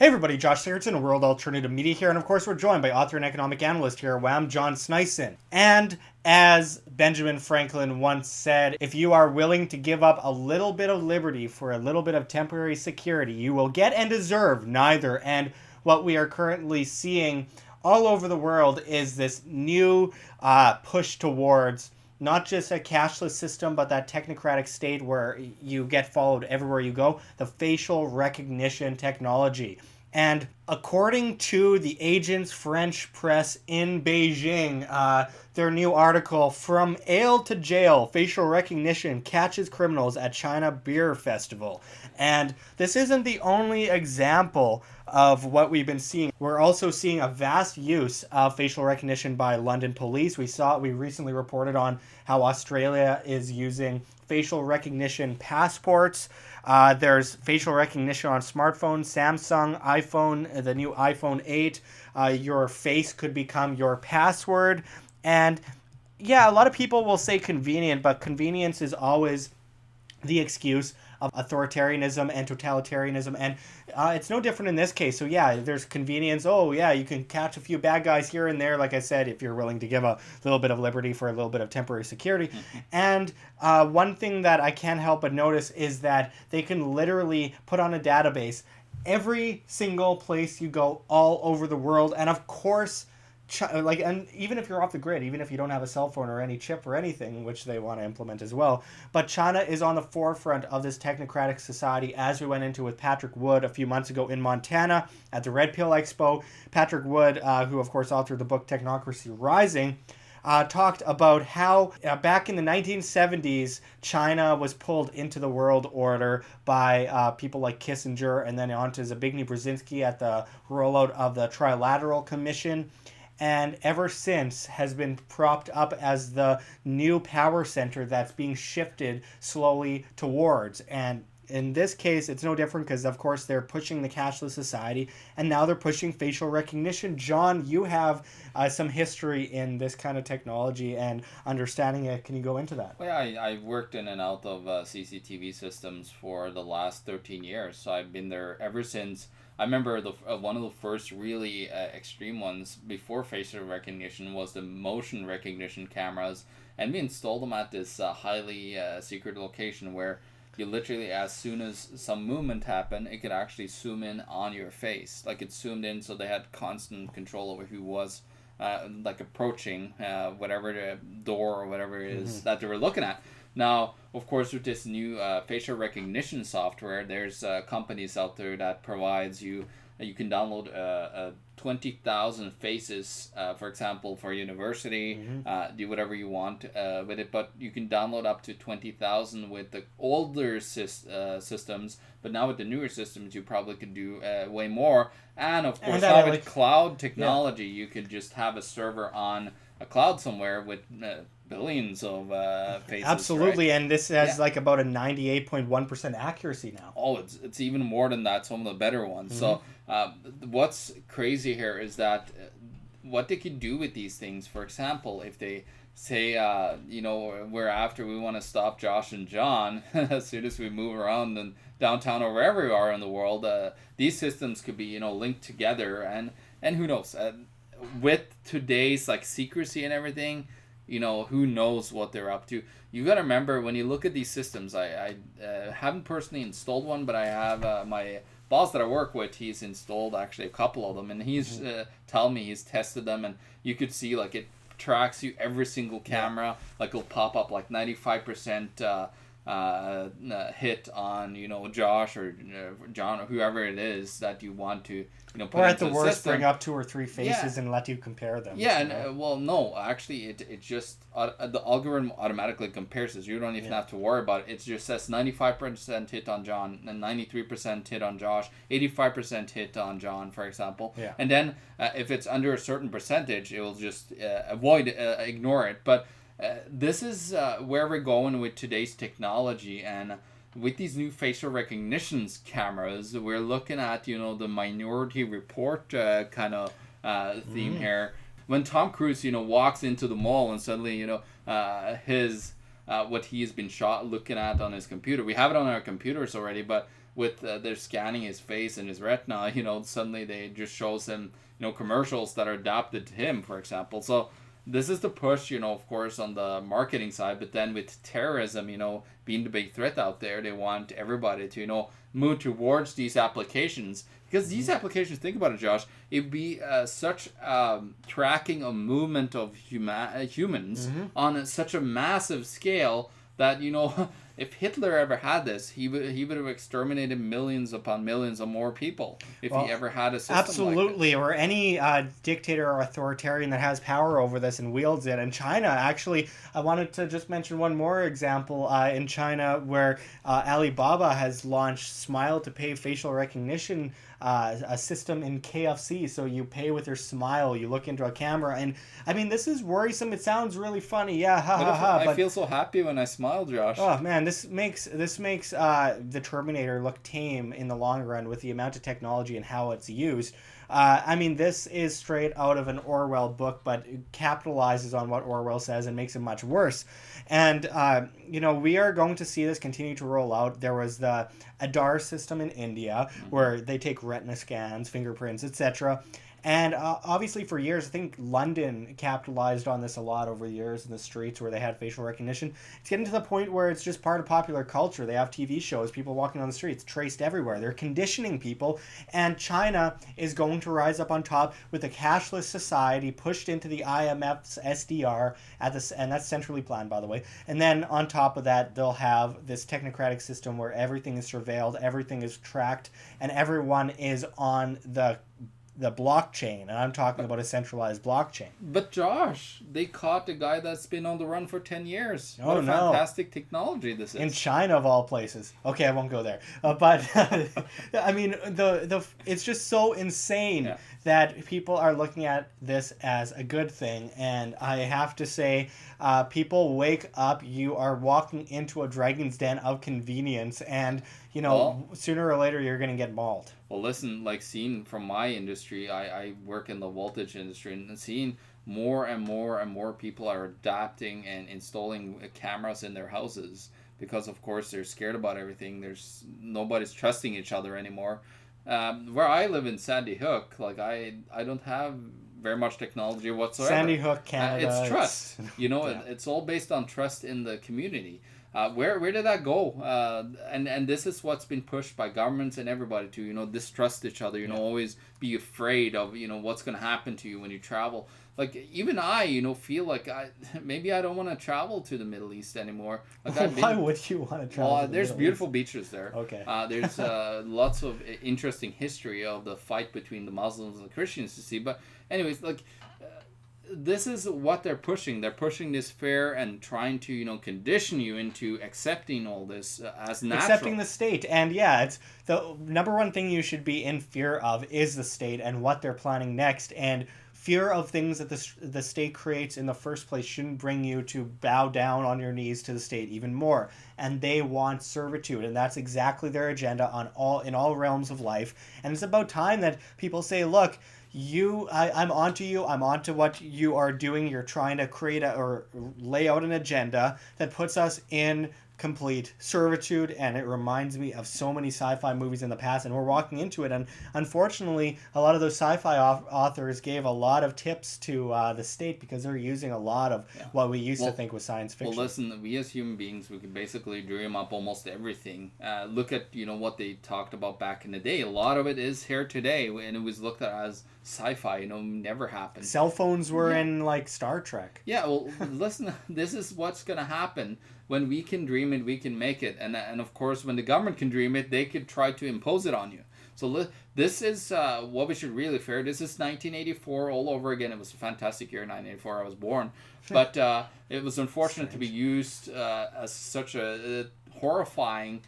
Hey everybody, Josh Sigurdson, World Alternative Media here, and of course we're joined by author and economic analyst here, Wham, John Sneisen. And as Benjamin Franklin once said, if you are willing to give up a little bit of liberty for a little bit of temporary security, you will get and deserve neither. And what we are currently seeing all over the world is this new push towards not just a cashless system, but that technocratic state where you get followed everywhere you go, the facial recognition technology. And according to the Agence French press in Beijing, their new article, From Ale to Jail, Facial Recognition Catches Criminals at China Beer Festival. And this isn't the only example of what we've been seeing. We're also seeing a vast use of facial recognition by London police. We recently reported on how Australia is using facial recognition passports. There's facial recognition on smartphones, Samsung, iPhone, the new iPhone 8. Your face could become your password. And yeah, a lot of people will say convenient, but convenience is always the excuse of authoritarianism and totalitarianism, and it's no different in this case. So yeah, there's convenience. Oh yeah, you can catch a few bad guys here and there, like I said, if you're willing to give a little bit of liberty for a little bit of temporary security. And one thing that I can't help but notice is that they can literally put on a database every single place you go all over the world, and of course, and even if you're off the grid, even if you don't have a cell phone or any chip or anything, which they want to implement as well, but China is on the forefront of this technocratic society, as we went into with Patrick Wood a few months ago in Montana at the Red Pill Expo. Patrick Wood, who of course authored the book Technocracy Rising, talked about how back in the 1970s, China was pulled into the world order by people like Kissinger, and then on to Zbigniew Brzezinski at the rollout of the Trilateral Commission. And ever since has been propped up as the new power center that's being shifted slowly towards. And in this case, it's no different because, of course, they're pushing the cashless society, and now they're pushing facial recognition. John, you have some history in this kind of technology and understanding it. Can you go into that? Well, yeah, I've worked in and out of CCTV systems for the last 13 years, so I've been there ever since. I remember one of the first really extreme ones before facial recognition was the motion recognition cameras, and we installed them at this highly secret location where you literally, as soon as some movement happened, it could actually zoom in on your face. Like, it zoomed in, so they had constant control over who was approaching whatever the door or whatever it is that they were looking at. Now, of course, with this new facial recognition software, there's companies out there that provides you can download 20,000 faces, for example, for university, do whatever you want with it, but you can download up to 20,000 with the older systems, but now with the newer systems, you probably could do way more. And of course, now with cloud technology, you could just have a server on a cloud somewhere with billions of faces. Absolutely, right? And this has like about a 98.1% accuracy now. Oh, it's even more than that. Some of the better ones. So what's crazy here is that what they could do with these things. For example, if they say, we want to stop Josh and John as soon as we move around in downtown or wherever we are in the world, these systems could be linked together, and who knows, with today's secrecy and everything, who knows what they're up to. You got to remember, when you look at these systems, I haven't personally installed one, but I have my boss that I work with. He's installed actually a couple of them, and he's telling me he's tested them, and you could see it tracks you every single camera. It'll pop up 95% hit on Josh or John or whoever it is that you want to put or into at the worst system. Bring up 2 or 3 faces and let you compare them. No, actually it just the algorithm automatically compares this. You don't even have to worry about it. It just says 95% hit on John and 93% hit on Josh, 85% hit on John, for example. And then if it's under a certain percentage, it will just ignore it. But this is where we're going with today's technology, and with these new facial recognition cameras, we're looking at the Minority Report kind of theme here. When Tom Cruise walks into the mall and suddenly his what he's been looking at on his computer. We have it on our computers already, but with they're scanning his face and his retina, suddenly they just shows him, commercials that are adapted to him, for example. So this is the push, of course, on the marketing side. But then with terrorism, being the big threat out there, they want everybody to, move towards these applications. Because these applications, think about it, Josh, it'd be such tracking a movement of humans on such a massive scale that, if Hitler ever had this, he would have exterminated millions upon millions of more people if he ever had a system absolutely, like this. or any dictator or authoritarian that has power over this and wields it. And China, actually, I wanted to just mention one more example in China where Alibaba has launched Smile to Pay facial recognition, a system in KFC. So you pay with your smile, you look into a camera, and I mean, this is worrisome. It sounds really funny, yeah, ha ha ha. I feel so happy when I smile, Josh. Oh man, this makes the Terminator look tame in the long run with the amount of technology and how it's used. I mean, this is straight out of an Orwell book, but it capitalizes on what Orwell says and makes it much worse. And, we are going to see this continue to roll out. There was the Aadhaar system in India where they take retina scans, fingerprints, etc. And obviously for years, I think London capitalized on this a lot over the years in the streets where they had facial recognition. It's getting to the point where it's just part of popular culture. They have TV shows, people walking on the streets, traced everywhere. They're conditioning people. And China is going to rise up on top with a cashless society pushed into the IMF's SDR, and that's centrally planned, by the way. And then on top of that, they'll have this technocratic system where everything is surveilled, everything is tracked, and everyone is on the blockchain, and I'm talking about a centralized blockchain. But Josh, they caught the guy that's been on the run for 10 years. Oh, what a no. fantastic technology this is. In China, of all places. Okay, I won't go there. But, I mean, it's just so insane that people are looking at this as a good thing. And I have to say, people wake up. You are walking into a dragon's den of convenience, and, sooner or later, you're going to get mauled. Well, listen, like seeing from my industry, I work in the voltage industry, and seeing more and more and more people are adapting and installing cameras in their houses because, of course, they're scared about everything. Nobody's trusting each other anymore. Where I live in Sandy Hook, like I don't have very much technology whatsoever. Sandy Hook, Canada. It's trust. It's all based on trust in the community. Where did that go? And this is what's been pushed by governments and everybody to, distrust each other, always be afraid of, what's going to happen to you when you travel. Like, even I, feel like maybe I don't want to travel to the Middle East anymore. Like, why would you want to travel to the there's Middle beautiful East? beaches there. Okay. There's lots of interesting history of the fight between the Muslims and the Christians to see. But anyways, this is what they're pushing. They're pushing this fear and trying to, condition you into accepting all this as natural. Accepting the state. And yeah, it's the number one thing you should be in fear of is the state and what they're planning next. And fear of things that the state creates in the first place shouldn't bring you to bow down on your knees to the state even more. And they want servitude, and that's exactly their agenda in all realms of life. And it's about time that people say, look, I'm onto you. I'm onto what you are doing. You're trying to create or lay out an agenda that puts us in complete servitude, and it reminds me of so many sci-fi movies in the past, and we're walking into it. And unfortunately, a lot of those sci-fi authors gave a lot of tips to the state because they're using a lot of what we used to think was science fiction. Well, listen, we as human beings, we can basically dream up almost everything. Look at what they talked about back in the day. A lot of it is here today, and it was looked at as sci-fi. Never happened. Cell phones were in Star Trek. Yeah, well, listen, this is what's gonna happen. When we can dream it, we can make it. And of course, when the government can dream it, they could try to impose it on you. So this is what we should really fear. This is 1984 all over again. It was a fantastic year, 1984. I was born. But it was unfortunate to be used as such a horrifying,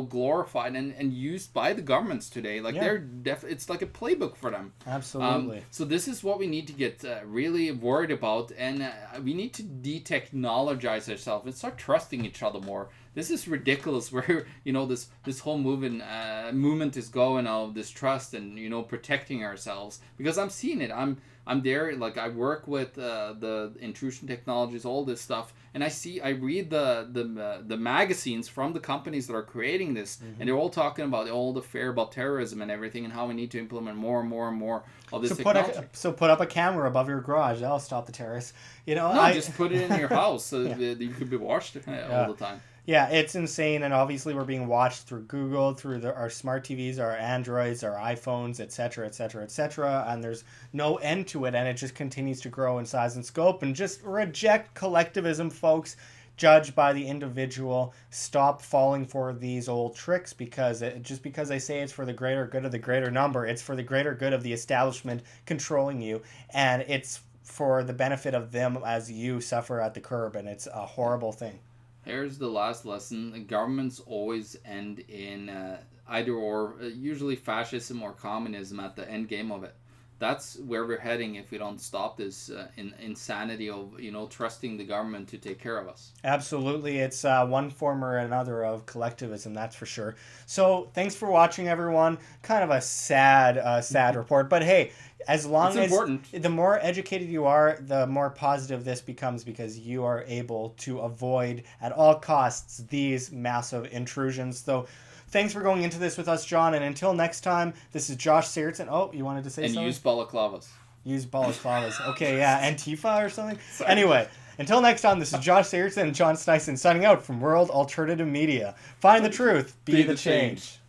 glorified and used by the governments today. It's like a playbook for them. Absolutely. So this is what we need to get really worried about, and we need to de-technologize ourselves and start trusting each other more. This is ridiculous where, this whole movement is going of this trust and, protecting ourselves, because I'm seeing it. I'm there, I work with the intrusion technologies, all this stuff, and I read the magazines from the companies that are creating this, and they're all talking about all the fear about terrorism and everything, and how we need to implement more and more and more of this technology. Put up a camera above your garage. That'll stop the terrorists. No, just put it in your house so that you could be watched all the time. Yeah, it's insane, and obviously we're being watched through Google, through our smart TVs, our Androids, our iPhones, etc., etc., etc., and there's no end to it, and it just continues to grow in size and scope. And just reject collectivism, folks. Judge by the individual. Stop falling for these old tricks, because just because they say it's for the greater good of the greater number, it's for the greater good of the establishment controlling you, and it's for the benefit of them as you suffer at the curb, and it's a horrible thing. Here's the last lesson. Governments always end in either or, usually fascism or communism at the end game of it. That's where we're heading if we don't stop this insanity of trusting the government to take care of us. Absolutely. It's one form or another of collectivism, that's for sure. So thanks for watching, everyone. Kind of a sad report, but hey, as long as the more educated you are, the more positive this becomes, because you are able to avoid at all costs these massive intrusions. So thanks for going into this with us, John. And until next time, this is Josh Sigurdson. Oh, you wanted to say something? And use balaclavas. Use balaclavas. Okay, yeah. Antifa or something? Sorry. Anyway, until next time, this is Josh Sigurdson and John Sneisen signing out from World Alternative Media. Find the truth. Be the change.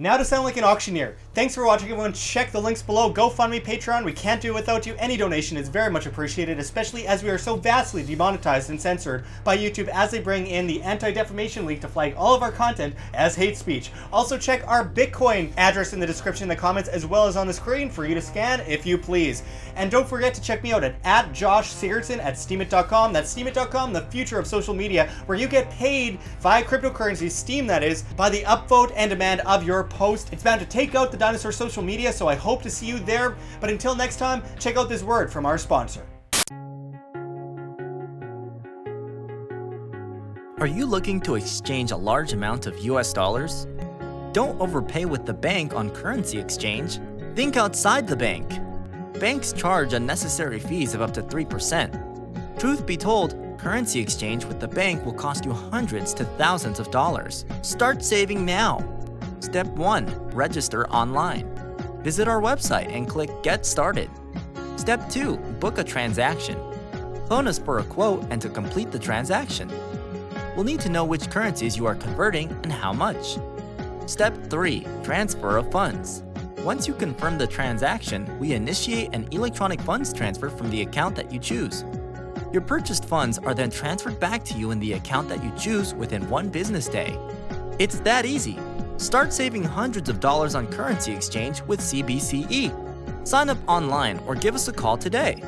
Now to sound like an auctioneer. Thanks for watching, everyone. Check the links below. GoFundMe, Patreon. We can't do it without you. Any donation is very much appreciated, especially as we are so vastly demonetized and censored by YouTube as they bring in the Anti-Defamation League to flag all of our content as hate speech. Also check our Bitcoin address in the description in the comments, as well as on the screen for you to scan if you please. And don't forget to check me out at Josh Sigurdson at Steemit.com. That's Steemit.com, the future of social media, where you get paid via cryptocurrency, Steem that is, by the upvote and demand of your post. It's bound to take out the dinosaur social media, so I hope to see you there. But until next time, check out this word from our sponsor. Are you looking to exchange a large amount of US dollars? Don't overpay with the bank on currency exchange. Think outside the bank. Banks charge unnecessary fees of up to 3%. Truth be told, currency exchange with the bank will cost you hundreds to thousands of dollars. Start saving now. Step 1. Register online. Visit our website and click Get Started. Step 2. Book a transaction. Phone us for a quote and to complete the transaction. We'll need to know which currencies you are converting and how much. Step 3. Transfer of funds. Once you confirm the transaction, we initiate an electronic funds transfer from the account that you choose. Your purchased funds are then transferred back to you in the account that you choose within 1 business day. It's that easy. Start saving hundreds of dollars on currency exchange with CBCE. Sign up online or give us a call today.